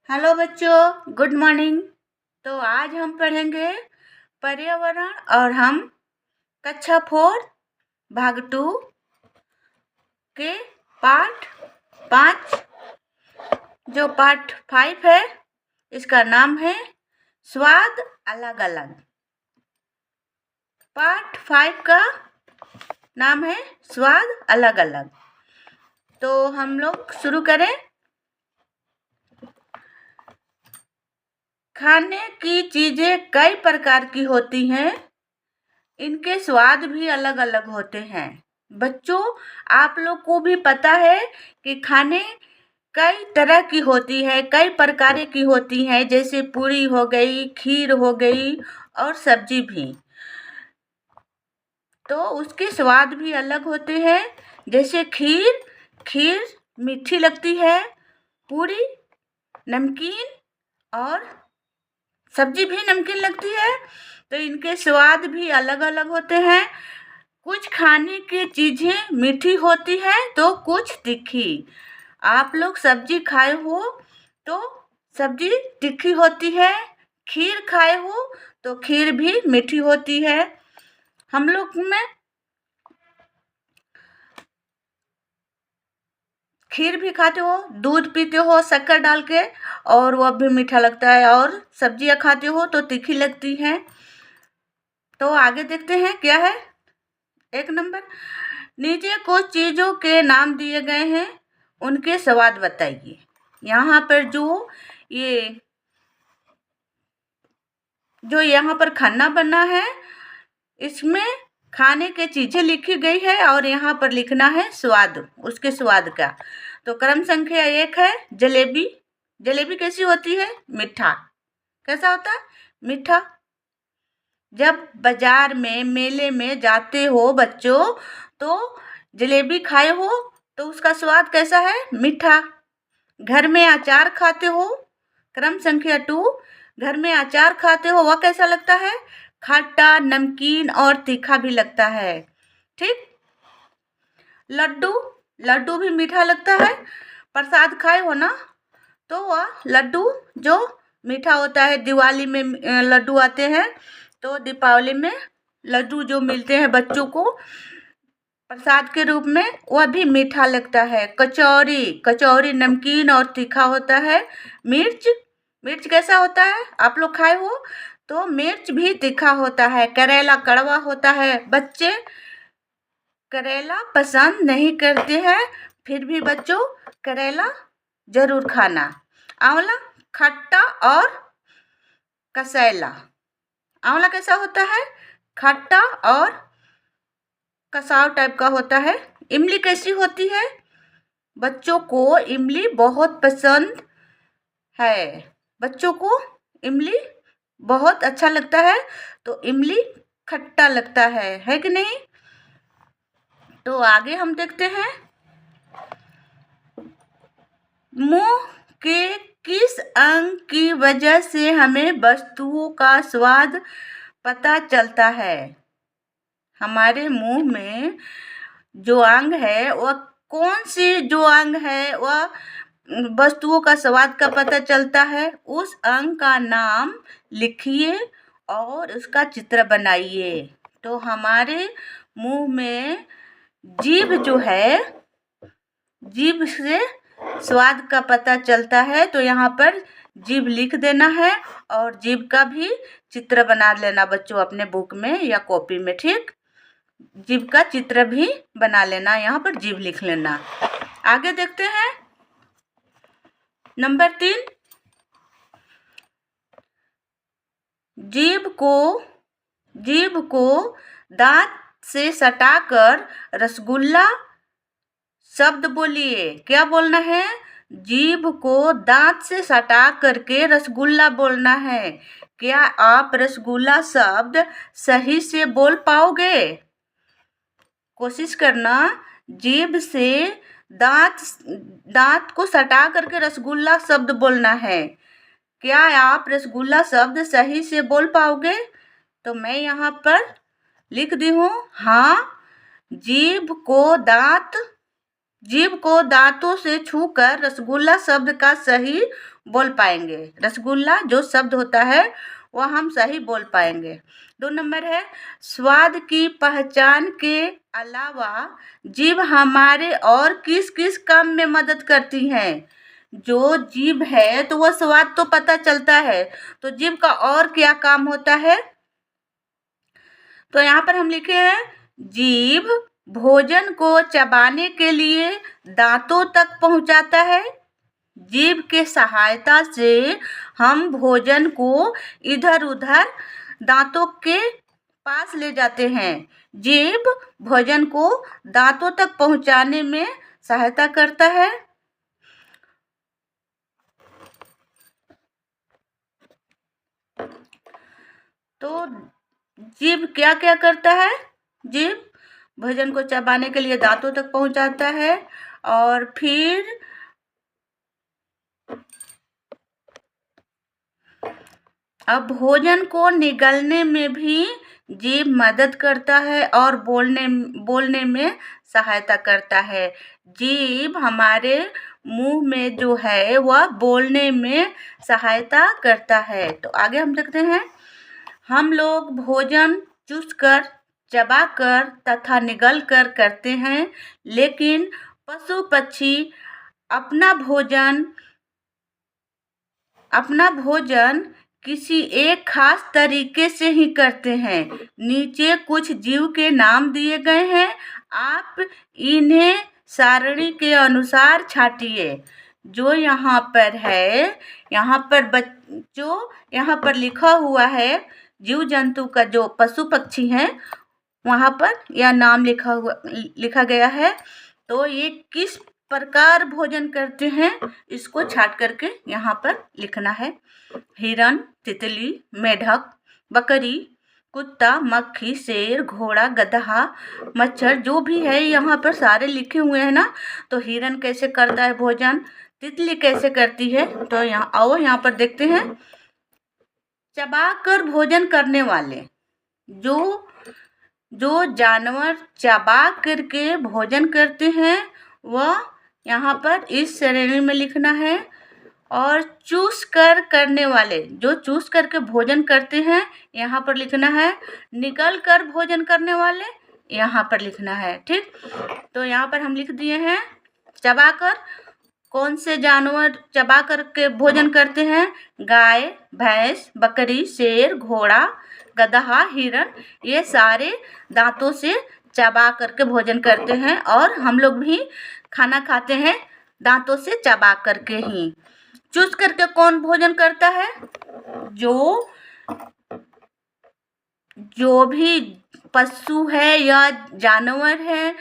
Hello बच्चों, good morning. तो आज हम पढ़ेंगे पर्यावरण और हम कक्षा 4 भाग 2 के पाठ 5 जो पाठ 5 है इसका नाम है स्वाद अलग अलग। पाठ 5 का नाम है स्वाद अलग अलग। तो हम लोग शुरू करें। खाने की चीजें कई प्रकार की होती हैं, इनके स्वाद भी अलग अलग होते हैं। बच्चों, आप लोग को भी पता है कि खाने कई तरह की होती है, कई प्रकार की होती हैं, जैसे पूरी हो गई, खीर हो गई और सब्जी भी। तो उसके स्वाद भी अलग होते हैं। जैसे खीर खीर मीठी लगती है, पूरी नमकीन और सब्जी भी नमकीन लगती है। तो इनके स्वाद भी अलग अलग होते हैं। कुछ खाने की चीजें मीठी होती है तो कुछ तीखी। आप लोग सब्जी खाए हो तो सब्जी तीखी होती है, खीर खाए हो तो खीर भी मीठी होती है। हम लोग में खीर भी खाते हो, दूध पीते हो शक्कर डाल के और वह भी मीठा लगता है, और सब्जियां खाते हो तो तीखी लगती हैं। तो आगे देखते हैं क्या है। 1 नंबर, नीचे कुछ चीजों के नाम दिए गए हैं, उनके स्वाद बताइए। यहाँ पर ये जो यहाँ पर खाना बना है, इसमें खाने की चीजें लिखी गई है और यहाँ पर लिखना है स्वाद, उसके स्वाद का। तो क्रम संख्या 1 है जलेबी। जलेबी कैसी होती है? मीठा। कैसा होता है? मीठा। जब बाजार में मेले में जाते हो बच्चों तो जलेबी खाए हो तो उसका स्वाद कैसा है? मीठा। घर में अचार खाते हो, क्रम संख्या 2, घर में अचार खाते हो, वह कैसा लगता है? खट्टा, नमकीन और तीखा भी लगता है। ठीक। लड्डू लड्डू भी मीठा लगता है। प्रसाद खाए हो ना, तो वह लड्डू जो मीठा होता है, दिवाली में लड्डू आते हैं, तो दीपावली में लड्डू जो मिलते हैं बच्चों को प्रसाद के रूप में, वह भी मीठा लगता है। कचौरी कचौरी नमकीन और तीखा होता है। मिर्च मिर्च कैसा होता है? आप लोग खाए हो तो मिर्च भी तीखा होता है। करेला कड़वा होता है। बच्चे करेला पसंद नहीं करते हैं, फिर भी बच्चों करेला जरूर खाना। आंवला खट्टा और कसैला। आंवला कैसा होता है? खट्टा और कसाव टाइप का होता है। इमली कैसी होती है? बच्चों को इमली बहुत पसंद है। बच्चों को इमली बहुत अच्छा लगता है, तो इमली खट्टा लगता है कि नहीं? तो आगे हम देखते हैं। मुंह के किस अंग की वजह से हमें वस्तुओं का स्वाद पता चलता है? हमारे मुंह में जो अंग है वह कौन सी जो अंग है वह वस्तुओं का स्वाद का पता चलता है? उस अंग का नाम लिखिए और उसका चित्र बनाइए। तो हमारे मुंह में जीभ जो है, जीभ से स्वाद का पता चलता है। तो यहाँ पर जीभ लिख देना है और जीभ का भी चित्र बना लेना बच्चों अपने बुक में या कॉपी में। ठीक। जीभ का चित्र भी बना लेना, यहाँ पर जीभ लिख लेना। आगे देखते हैं। नंबर 3, जीभ को दांत से सटाकर रसगुल्ला शब्द बोलिए। क्या बोलना है? जीभ को दांत से सटा करके रसगुल्ला बोलना है। क्या आप रसगुल्ला शब्द सही से बोल पाओगे? कोशिश करना। जीभ से दांत को सटा करके रसगुल्ला शब्द बोलना है। क्या आप रसगुल्ला शब्द सही से बोल पाओगे? तो मैं यहाँ पर लिख दी हूँ। हाँ, जीभ को दांत जीभ को दांतों से छूकर रसगुल्ला शब्द का सही बोल पाएंगे। रसगुल्ला जो शब्द होता है वह हम सही बोल पाएंगे। 2 नंबर है, स्वाद की पहचान के अलावा जीभ हमारे और किस किस काम में मदद करती है। जो जीभ है तो वह स्वाद तो पता चलता है, तो जीभ का और क्या काम होता है। तो यहाँ पर हम लिखे हैं, जीभ भोजन को चबाने के लिए दांतों तक पहुंचाता है। जीभ के सहायता से हम भोजन को इधर उधर दांतों के पास ले जाते हैं। जीभ भोजन को दांतों तक पहुंचाने में सहायता करता है। तो जीभ क्या क्या करता है। जीभ भोजन को चबाने के लिए दांतों तक पहुंचाता है, और फिर अब भोजन को निगलने में भी जीभ मदद करता है और बोलने में सहायता करता है। जीभ हमारे मुंह में जो है वह बोलने में सहायता करता है। तो आगे हम देखते हैं, हम लोग भोजन चूसकर, चबाकर तथा निगलकर करते हैं, लेकिन पशु पक्षी अपना भोजन किसी एक खास तरीके से ही करते हैं। नीचे कुछ जीव के नाम दिए गए हैं, आप इन्हें सारणी के अनुसार छांटिए। जो यहाँ पर है, जो यहाँ पर लिखा हुआ है, जीव जंतु का जो पशु पक्षी हैं वहाँ पर यह नाम लिखा गया है। तो ये किस प्रकार भोजन करते हैं इसको छांट करके यहाँ पर लिखना है। हिरन, तितली, मेढक, बकरी, कुत्ता, मक्खी, शेर, घोड़ा, गधा, मच्छर, जो भी है यहाँ पर सारे लिखे हुए हैं ना। तो हिरन कैसे करता है भोजन, तितली कैसे करती है, तो यहाँ पर देखते हैं। चबाकर भोजन करने वाले, जो जानवर चबा करके भोजन करते हैं वह यहाँ पर इस श्रेणी में लिखना है। और चूस कर करने वाले, जो चूस करके भोजन करते हैं यहाँ पर लिखना है। निगल कर भोजन करने वाले यहाँ पर लिखना है। ठीक, तो यहाँ पर हम लिख दिए हैं चबाकर। कौन से जानवर चबा करके भोजन करते हैं, गाय, भैंस, बकरी, शेर, घोड़ा, गधा, हिरन, ये सारे दांतों से चबा करके भोजन करते हैं। और हम लोग भी खाना खाते हैं दांतों से चबा करके ही। चूस करके कौन भोजन करता है, जो भी पशु है या जानवर है,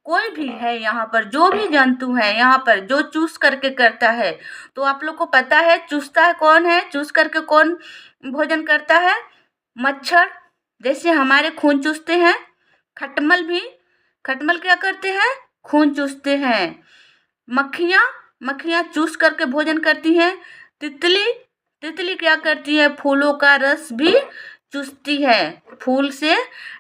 कोई भी है यहाँ पर, जो भी जंतु है यहाँ पर जो चूस करके करता है। तो आप लोग को पता है चूसता है कौन है, चूस करके कौन भोजन करता है, मच्छर। जैसे हमारे खून चूसते हैं, खटमल क्या करते हैं, खून चूसते हैं। मक्खियाँ चूस करके भोजन करती हैं। तितली क्या करती है, फूलों का रस भी चूसती है, फूल से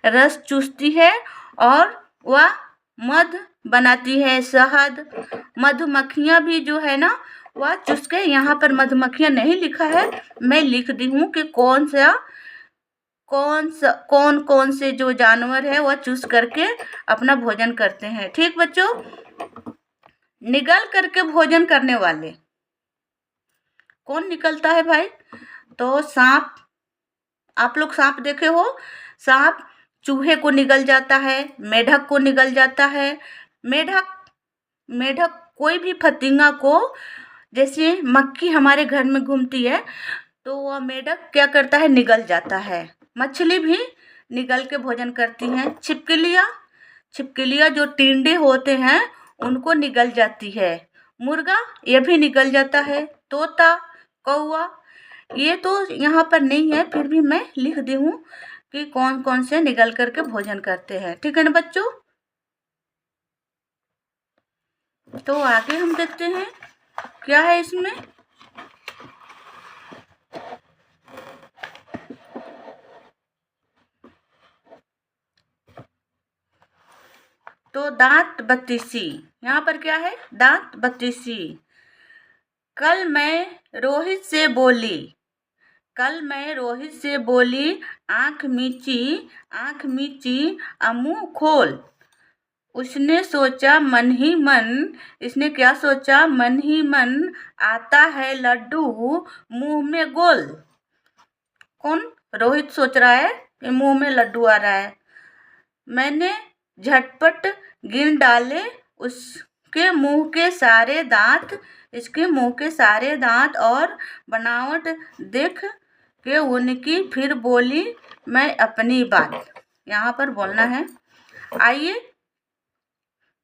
रस चूसती है और वह मध बनाती है, शहद। मधुमक्खियाँ भी जो है ना वह चूस के, यहाँ पर मधुमक्खियाँ नहीं लिखा है, मैं लिख दी हूँ कि कौन कौन से जो जानवर है वह चूस करके अपना भोजन करते हैं। ठीक बच्चों, निगल करके भोजन करने वाले कौन निकलता है भाई, तो सांप। आप लोग सांप देखे हो, सांप चूहे को निगल जाता है, मेढक को निगल जाता है। मेढक कोई भी फतिंगा को, जैसे मक्खी हमारे घर में घूमती है तो वह मेढक क्या करता है, निगल जाता है। मछली भी निगल के भोजन करती हैं। छिपकलियाँ जो टिंडे होते हैं उनको निगल जाती है। मुर्गा ये भी निगल जाता है। तोता, कौवा, ये तो यहाँ पर नहीं है, फिर भी मैं लिख दी हूँ कि कौन कौन से निगल करके भोजन करते हैं। ठीक है ना बच्चों। तो आगे हम देखते हैं क्या है इसमें। तो दांत बत्तीसी, यहाँ पर क्या है? दांत बत्तीसी। कल मैं रोहित से बोली, कल मैं रोहित से बोली, आँख मीची मुँह खोल। उसने सोचा मन ही मन, इसने क्या सोचा? मन ही मन, आता है लड्डू मुंह में गोल। कौन? रोहित सोच रहा है कि मुंह में लड्डू आ रहा है। मैंने झटपट गिन डाले उसके मुंह के सारे दांत, इसके मुंह के सारे दांत और बनावट देख के उनकी, फिर बोली मैं अपनी बात। यहाँ पर बोलना है। आइए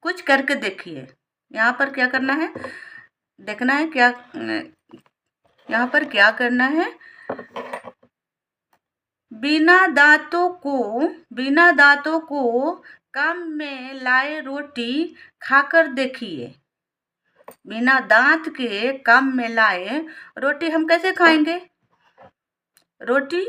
कुछ करके देखिए। यहाँ पर क्या करना है? देखना है क्या, यहाँ पर क्या करना है? बिना दांतों को काम में लाए रोटी खाकर देखिए। बिना दांत के काम में लाए रोटी हम कैसे खाएंगे? रोटी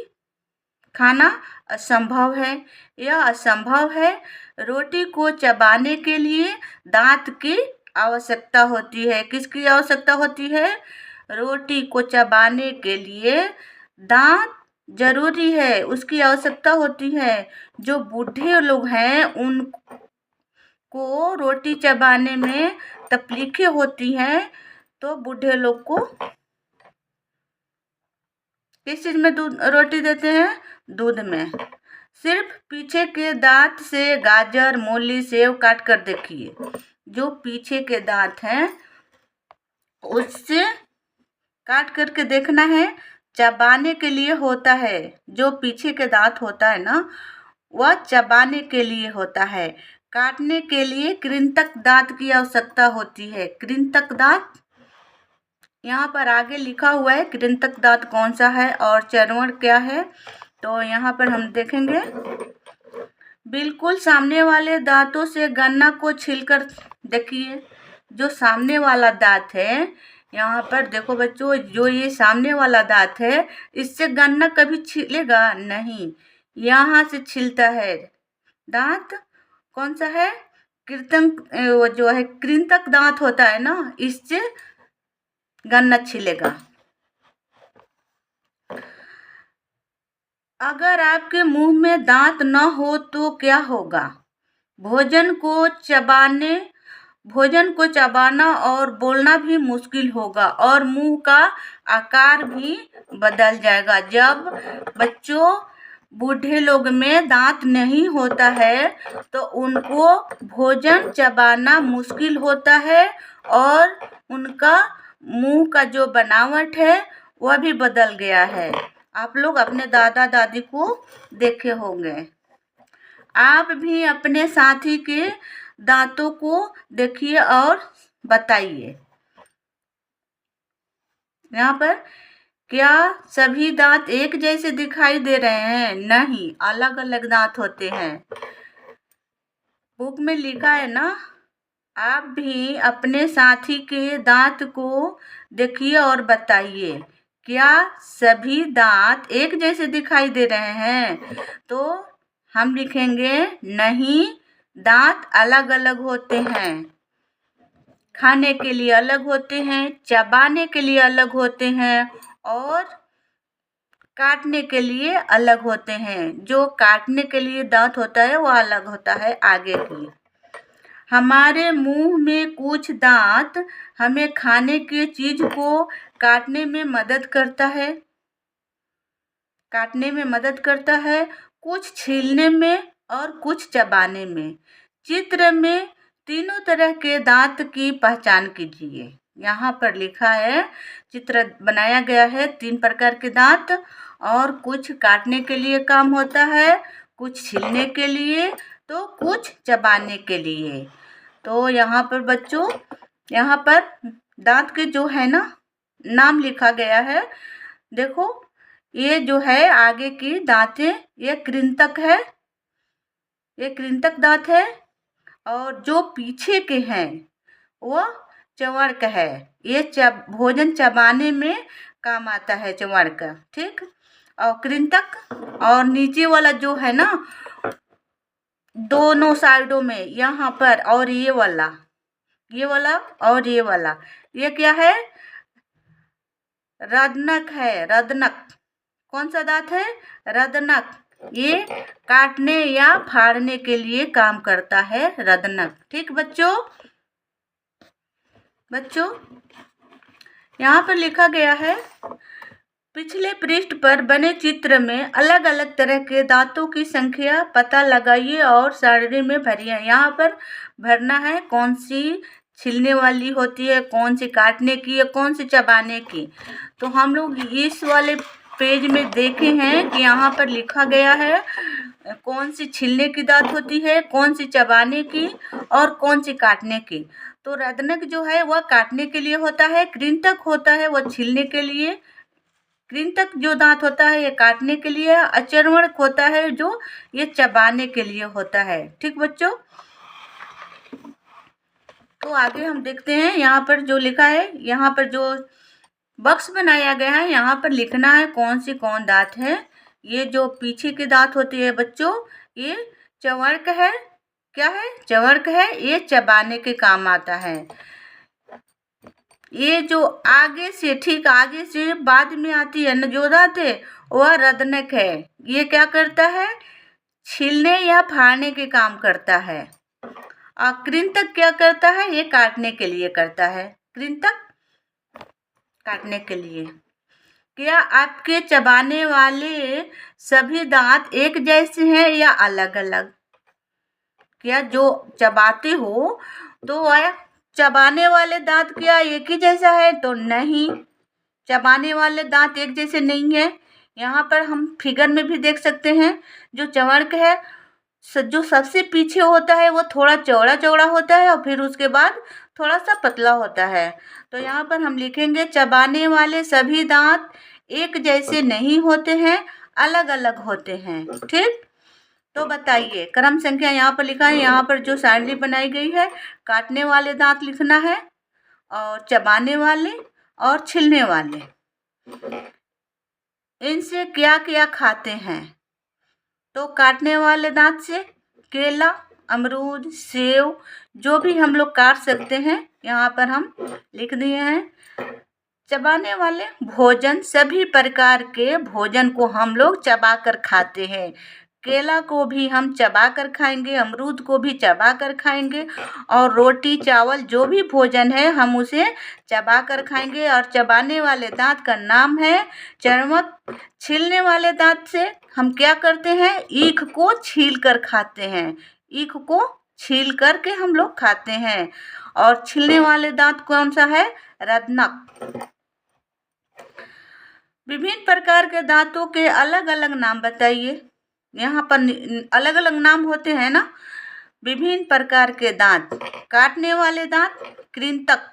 खाना असंभव है, यह असंभव है। रोटी को चबाने के लिए दांत की आवश्यकता होती है। किसकी आवश्यकता होती है? रोटी को चबाने के लिए दांत जरूरी है, उसकी आवश्यकता होती है। जो बूढ़े लोग हैं उनको रोटी चबाने में तकलीफें होती हैं, तो बूढ़े लोग को किस चीज़ में रोटी देते हैं? दूध में। सिर्फ पीछे के दांत से गाजर, मूली, सेव काट कर देखिए। जो पीछे के दांत हैं उससे काट करके देखना है। चबाने के लिए होता है। जो पीछे के दांत होता है ना, वह चबाने के लिए होता है। काटने के लिए कृंतक दांत की आवश्यकता होती है। कृंतक दांत यहाँ पर आगे लिखा हुआ है, कृंतक दांत कौन सा है और चर्वण क्या है। तो यहाँ पर हम देखेंगे। बिल्कुल सामने वाले दांतों से गन्ना को छीलकर देखिए। जो सामने वाला दांत है, यहाँ पर देखो बच्चों, जो ये सामने वाला दांत है, इससे गन्ना कभी छीलेगा नहीं, यहाँ से छीलता है। दांत कौन सा है? वो जो है कृंतक दांत होता है ना, इससे गन्ना छिलेगा। अगर आपके मुंह में दांत न हो तो क्या होगा? भोजन को चबाना और बोलना भी मुश्किल होगा और मुंह का आकार भी बदल जाएगा। जब बच्चों बूढ़े लोग में दांत नहीं होता है तो उनको भोजन चबाना मुश्किल होता है और उनका मुंह का जो बनावट है वह भी बदल गया है। आप लोग अपने दादा दादी को देखे होंगे। आप भी अपने साथी के दांतों को देखिए और बताइए। यहाँ पर क्या सभी दांत एक जैसे दिखाई दे रहे हैं? नहीं, अलग अलग दांत होते हैं। बुक में लिखा है ना, आप भी अपने साथी के दांत को देखिए और बताइए, क्या सभी दांत एक जैसे दिखाई दे रहे हैं? तो हम लिखेंगे नहीं, दांत अलग अलग होते हैं। खाने के लिए अलग होते हैं, चबाने के लिए अलग होते हैं और काटने के लिए अलग होते हैं। जो काटने के लिए दांत होता है वह अलग होता है आगे की। हमारे मुंह में कुछ दांत हमें खाने की चीज को काटने में मदद करता है, कुछ छीलने में और कुछ चबाने में। चित्र में तीनों तरह के दांत की पहचान कीजिए। यहाँ पर लिखा है, चित्र बनाया गया है 3 प्रकार के दांत, और कुछ काटने के लिए काम होता है, कुछ छीलने के लिए, तो कुछ चबाने के लिए। तो यहाँ पर बच्चों, यहाँ पर दांत के जो है ना नाम लिखा गया है। देखो, ये जो है आगे की दांतें, ये कृंतक है, ये कृंतक दांत है, और जो पीछे के हैं वो चवर्क है। ये भोजन चबाने में काम आता है, चवर्क, ठीक। और कृंतक, और नीचे वाला जो है ना दोनों साइडों में, यहाँ पर और ये वाला और ये वाला, ये क्या है? रदनक है, रदनक। कौन सा दांत है? रदनक। ये काटने या फाड़ने के लिए काम करता है, रदनक। ठीक बच्चों, यहाँ पर लिखा गया है, पिछले पृष्ठ पर बने चित्र में अलग अलग तरह के दांतों की संख्या पता लगाइए और सारणी में भरिए। यहाँ पर भरना है कौन सी छिलने वाली होती है, कौन सी काटने की है, कौन सी चबाने की। तो हम लोग इस वाले पेज में देखे हैं कि यहाँ पर लिखा गया है कौन सी छिलने की दांत होती है, कौन सी चबाने की और कौन सी काटने की। तो रदनक जो है वह काटने के लिए होता है, कृंतक होता है वह छिलने के लिए, कृंतक जो दांत होता है ये काटने के लिए, अचर्वणक होता है जो ये चबाने के लिए होता है। ठीक बच्चों, तो आगे हम देखते हैं यहाँ पर जो लिखा है, यहाँ पर जो बॉक्स बनाया गया है यहाँ पर लिखना है कौन दांत है। ये जो पीछे की दांत होती है बच्चों, ये चवर्क है। क्या है? चवर्क है। ये चबाने के काम आता है। ये जो आगे से, ठीक आगे से बाद में आती है न जो दांत है, वह रदनक है। ये क्या करता है? छीलने या फाड़ने के काम करता है। और कृंतक क्या करता है? ये काटने के लिए करता है। कृंतक काटने के लिए। क्या आपके चबाने वाले सभी दांत एक जैसे हैं या अलग अलग? क्या जो चबाते हो तो वह चबाने वाले दांत क्या एक ही जैसा है? तो नहीं, चबाने वाले दांत एक जैसे नहीं है। यहाँ पर हम फिगर में भी देख सकते हैं, जो चवर्क है जो सबसे पीछे होता है वो थोड़ा चौड़ा चौड़ा होता है और फिर उसके बाद थोड़ा सा पतला होता है। तो यहाँ पर हम लिखेंगे चबाने वाले सभी दांत एक जैसे नहीं होते हैं, अलग अलग होते हैं। ठीक, तो बताइए, क्रम संख्या यहाँ पर लिखा है, यहाँ पर जो सारणी बनाई गई है, काटने वाले दांत लिखना है और चबाने वाले और छिलने वाले। इनसे क्या क्या खाते हैं? तो काटने वाले दांत से केला, अमरूद, सेव, जो भी हम लोग काट सकते हैं यहाँ पर हम लिख दिए हैं। चबाने वाले भोजन, सभी प्रकार के भोजन को हम लोग चबा कर खाते हैं। केला को भी हम चबा कर खाएंगे, अमरूद को भी चबा कर खाएंगे और रोटी चावल जो भी भोजन है हम उसे चबा कर खाएंगे। और चबाने वाले दांत का नाम है चर्मक। छीलने वाले दांत से हम क्या करते हैं? ईख को छील कर खाते हैं। ईख को छील कर के हम लोग खाते हैं। और छीलने वाले दांत कौन सा है? रदनक। विभिन्न प्रकार के दांतों के अलग अलग नाम बताइए। यहाँ पर अलग अलग नाम होते हैं ना। विभिन्न प्रकार के दांत, काटने वाले दांत कृंतक,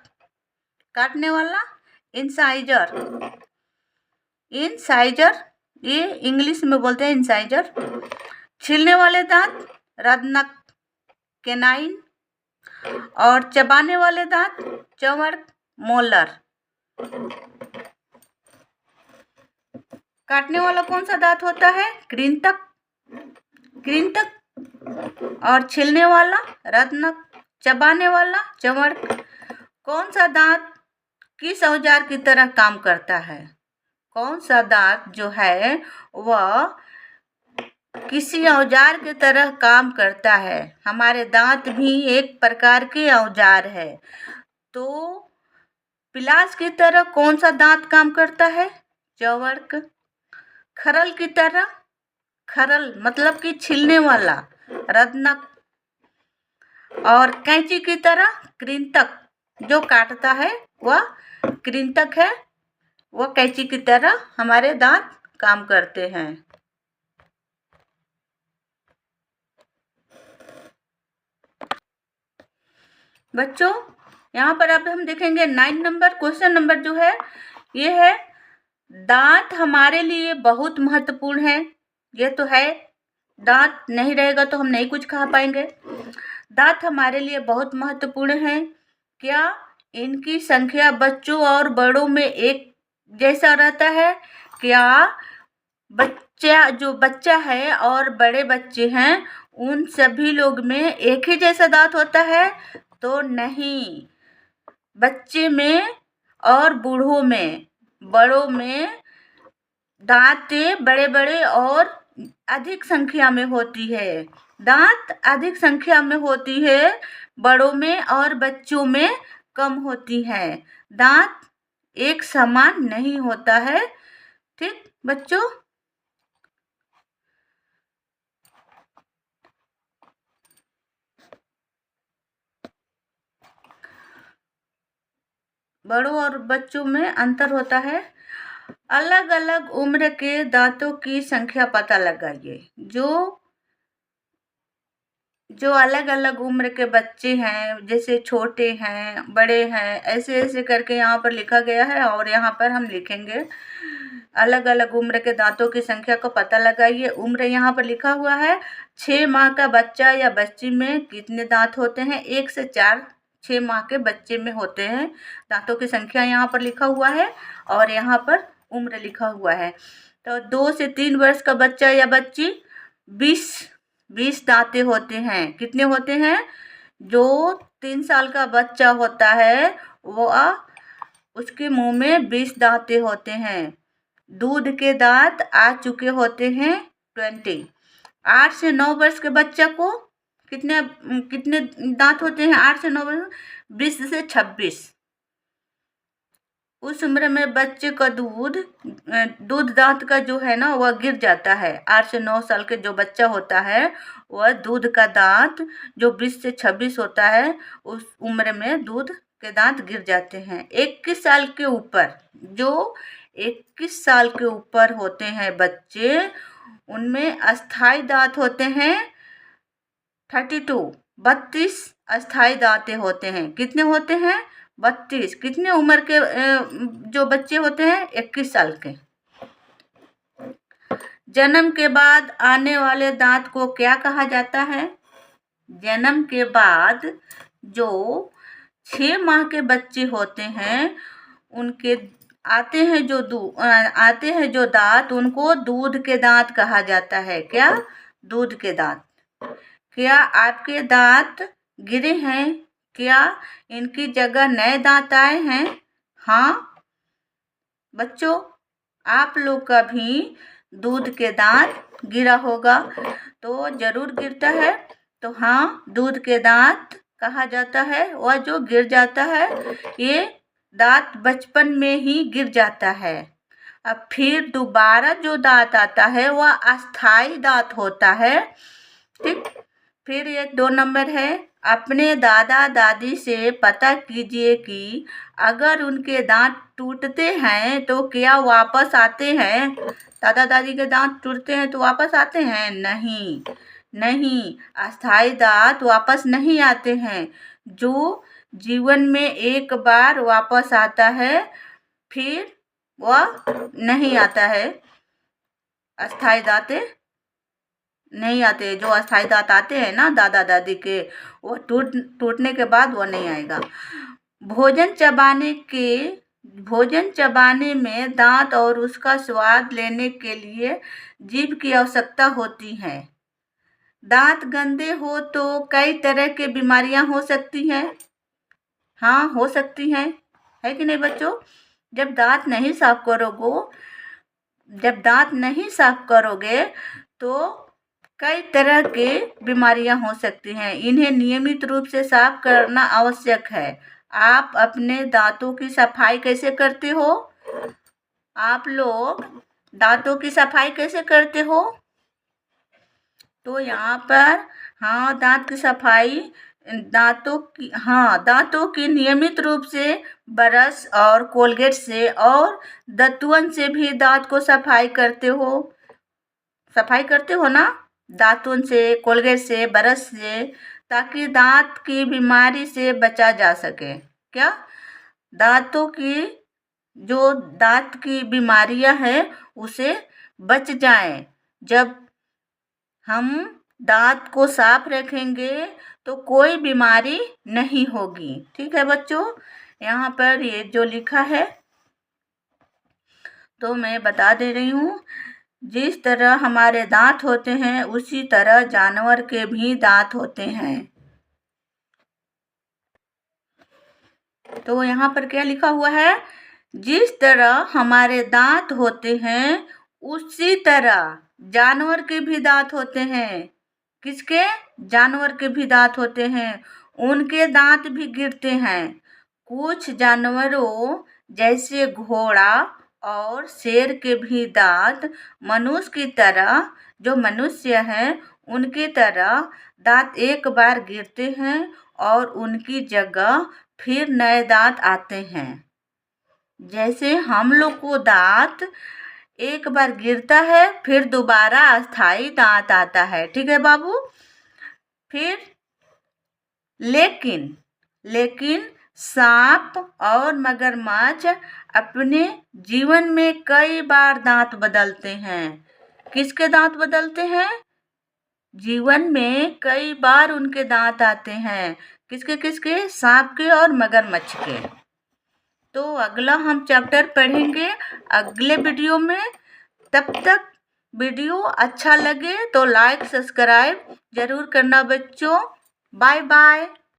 काटने वाला इंसाइजर, ये इंग्लिश में बोलते हैं इंसाइजर। छीलने वाले दांत रदनक, केनाइन। और चबाने वाले दांत चवर्क, मोलर। काटने वाला कौन सा दांत होता है? कृंतक। और छीलने वाला रदनक, चबाने वाला चवर्क। कौन सा दांत किस औजार की तरह काम करता है? कौन सा दांत जो है वह किसी औजार की तरह काम करता है? हमारे दांत भी एक प्रकार के औजार है। तो पिलास की तरह कौन सा दांत काम करता है? चवर्क। खरल की तरह, खरल मतलब कि छीलने वाला, रदनक। और कैंची की तरह कृंतक, जो काटता है वह कृंतक है। वह कैंची की तरह हमारे दांत काम करते हैं। बच्चों, यहाँ पर अब हम देखेंगे 9 नंबर क्वेश्चन नंबर जो है ये है, दांत हमारे लिए बहुत महत्वपूर्ण है। ये तो है, दांत नहीं रहेगा तो हम नहीं कुछ खा पाएंगे। दांत हमारे लिए बहुत महत्वपूर्ण है। क्या इनकी संख्या बच्चों और बड़ों में एक जैसा रहता है? क्या बच्चा जो बच्चा है और बड़े बच्चे हैं उन सभी लोग में एक ही जैसा दांत होता है? तो नहीं, बच्चे में और बूढ़ों में, बड़ों में दांतें बड़े बड़े और अधिक संख्या में होती है। दांत अधिक संख्या में होती है, बड़ों में और बच्चों में कम होती है। दांत एक समान नहीं होता है। ठीक बच्चों? बड़ों और बच्चों में अंतर होता है। अलग अलग उम्र के दांतों की संख्या पता लगाइए। जो अलग अलग उम्र के बच्चे हैं, जैसे छोटे हैं, बड़े हैं, ऐसे ऐसे करके यहाँ पर लिखा गया है और यहाँ पर हम लिखेंगे। अलग अलग उम्र के दांतों की संख्या को पता लगाइए। उम्र यहाँ पर लिखा हुआ है। 6 माह का बच्चा या बच्ची में कितने दांत होते हैं? 1 से 4 6 माह के बच्चे में होते हैं। दांतों की संख्या यहाँ पर लिखा हुआ है और यहाँ पर उम्र लिखा हुआ है। तो 2 से 3 वर्ष का बच्चा या बच्ची 20 दांतें होते हैं। कितने होते हैं? जो 3 साल का बच्चा होता है वह उसके मुंह में 20 दांतें होते हैं। दूध के दांत आ चुके होते हैं 20। 8 से 9 वर्ष के बच्चा को कितने कितने दांत होते हैं? 8 से 9 वर्ष 20 से 26। उस उम्र में बच्चे का दूध दांत का जो है ना वह गिर जाता है। 8 से 9 साल के जो बच्चा होता है वह दूध का दांत जो 20 से 26 होता है, उस उम्र में दूध के दांत गिर जाते हैं। 21 साल के ऊपर, जो 21 साल के ऊपर होते हैं बच्चे, उनमें अस्थाई दांत होते हैं 32 अस्थाई दांतें होते हैं। कितने होते हैं? 32। कितने उम्र के जो बच्चे होते हैं? 21 साल के। जन्म के बाद आने वाले दांत को क्या कहा जाता है? जन्म के बाद जो 6 माह के बच्चे होते हैं उनके आते हैं जो दांत, उनको दूध के दांत कहा जाता है। क्या? दूध के दांत। क्या आपके दांत गिरे हैं? क्या इनकी जगह नए दांत आए हैं? हाँ बच्चों, आप लोग का भी दूध के दांत गिरा होगा। तो जरूर गिरता है। तो हाँ, दूध के दांत कहा जाता है वह जो गिर जाता है। ये दांत बचपन में ही गिर जाता है। अब फिर दोबारा जो दांत आता है वह अस्थाई दांत होता है। ठीक। फिर एक 2 नंबर है, अपने दादा दादी से पता कीजिए कि अगर उनके दांत टूटते हैं तो क्या वापस आते हैं? दादा दादी के दांत टूटते हैं तो वापस आते हैं? नहीं, नहीं, अस्थाई दांत वापस नहीं आते हैं। जो जीवन में एक बार वापस आता है फिर वह नहीं आता है। अस्थाई दांत नहीं आते। जो अस्थाई दांत आते हैं ना दादा दादी के, वो टूटने के बाद वो नहीं आएगा। भोजन चबाने में दांत और उसका स्वाद लेने के लिए जीभ की आवश्यकता होती है। दांत गंदे हो तो कई तरह की बीमारियां हो सकती हैं। हाँ, हो सकती हैं, है कि नहीं बच्चों? जब दांत नहीं साफ करोगे तो कई तरह के बीमारियां हो सकती हैं। इन्हें नियमित रूप से साफ करना आवश्यक है। आप अपने दांतों की सफाई कैसे करते हो? आप लोग दांतों की सफाई कैसे करते हो? तो यहाँ पर हाँ, दांत की सफाई दांतों की नियमित रूप से ब्रश और कोलगेट से और दतवन से भी दांत को सफाई करते हो ना? दातुन से, कोलगेट से, ब्रश से, ताकि दांत की बीमारी से बचा जा सके। क्या? दांत की बीमारियां हैं उसे बच जाएं। जब हम दांत को साफ रखेंगे तो कोई बीमारी नहीं होगी। ठीक है बच्चों? यहाँ पर ये जो लिखा है तो मैं बता दे रही हूँ। जिस तरह हमारे दांत होते हैं उसी तरह जानवर के भी दांत होते हैं। तो यहाँ पर क्या लिखा हुआ है? जिस तरह हमारे दांत होते हैं उसी तरह जानवर के भी दांत होते हैं। किसके? जानवर के भी दांत होते हैं। उनके दांत भी गिरते हैं। कुछ जानवरों जैसे घोड़ा और शेर के भी दांत मनुष्य की तरह, जो मनुष्य हैं उनकी तरह दांत एक बार गिरते हैं और उनकी जगह फिर नए दांत आते हैं। जैसे हम लोग को दांत एक बार गिरता है फिर दोबारा अस्थाई दांत आता है। ठीक है बाबू? फिर लेकिन सांप और मगरमच्छ अपने जीवन में कई बार दांत बदलते हैं। किसके दांत बदलते हैं? जीवन में कई बार उनके दांत आते हैं। किसके किसके? सांप के और मगरमच्छ के। तो अगला हम चैप्टर पढ़ेंगे अगले वीडियो में। तब तक वीडियो अच्छा लगे तो लाइक सब्सक्राइब जरूर करना बच्चों। Bye bye.